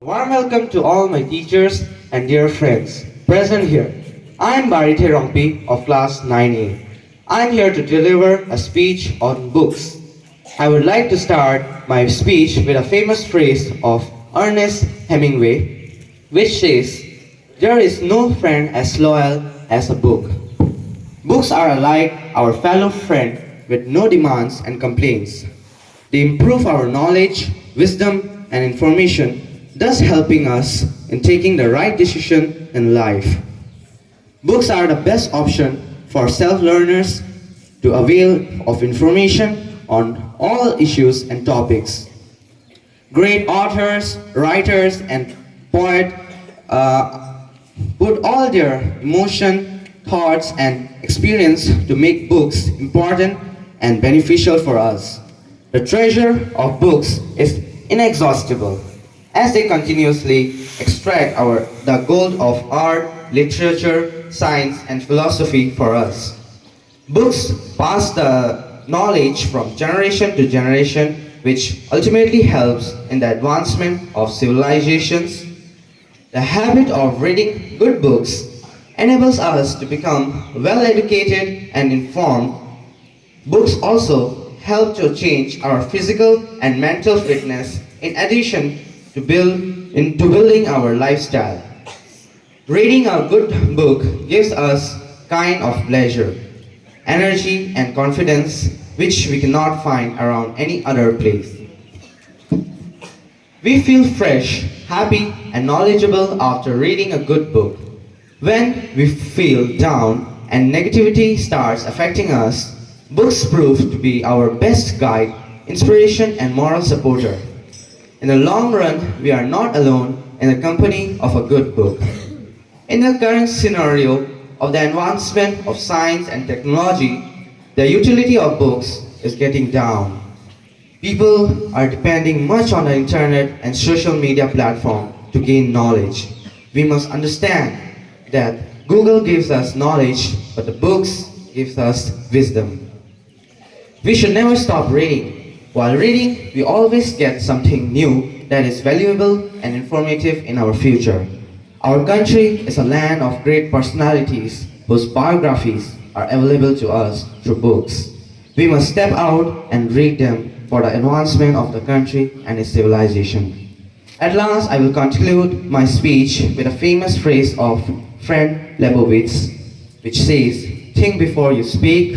warm welcome to all my teachers and dear friends present here. I am Barithe Rongpi of class 9A. I am here to deliver a speech on books. I would like to start my speech with a famous phrase of Ernest Hemingway, which says, "There is no friend as loyal as a book." Books are like our fellow friend with no demands and complaints. They improve our knowledge, wisdom, and information, thus helping us in taking the right decision in life. Books are the best option for self-learners to avail of information on all issues and topics. Great authors, writers, and poets put all their emotion, thoughts, and experience to make books important and beneficial for us. The treasure of books is inexhaustible, as they continuously extract the gold of art, literature, science, and philosophy for us. Books pass the knowledge from generation to generation, which ultimately helps in the advancement of civilizations. The habit of reading good books enables us to become well educated and informed. Books also help to change our physical and mental fitness in addition to building our lifestyle. Reading a good book gives us kind of pleasure, energy, and confidence which we cannot find around any other place. We feel fresh, happy, and knowledgeable after reading a good book. When we feel down and negativity starts affecting us, books prove to be our best guide, inspiration, and moral supporter. In the long run, we are not alone in the company of a good book. In the current scenario of the advancement of science and technology, the utility of books is getting down. People are depending much on the internet and social media platform to gain knowledge. We must understand that Google gives us knowledge, but the books gives us wisdom. We should never stop reading. While reading, we always get something new that is valuable and informative in our future. Our country is a land of great personalities whose biographies are available to us through books. We must step out and read them for the advancement of the country and its civilization. At last, I will conclude my speech with a famous phrase of Friend Lebowitz, which says, "Think before you speak,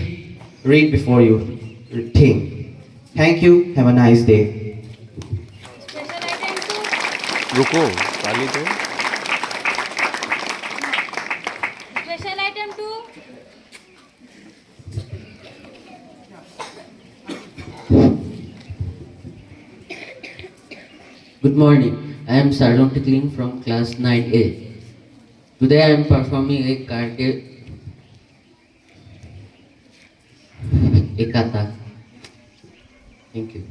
read before you think." Thank you. Have a nice day. रुको ताली दो Special item 2. Good morning. I am Sarlon Tikling from class 9A. Today I am performing a kata. Thank you.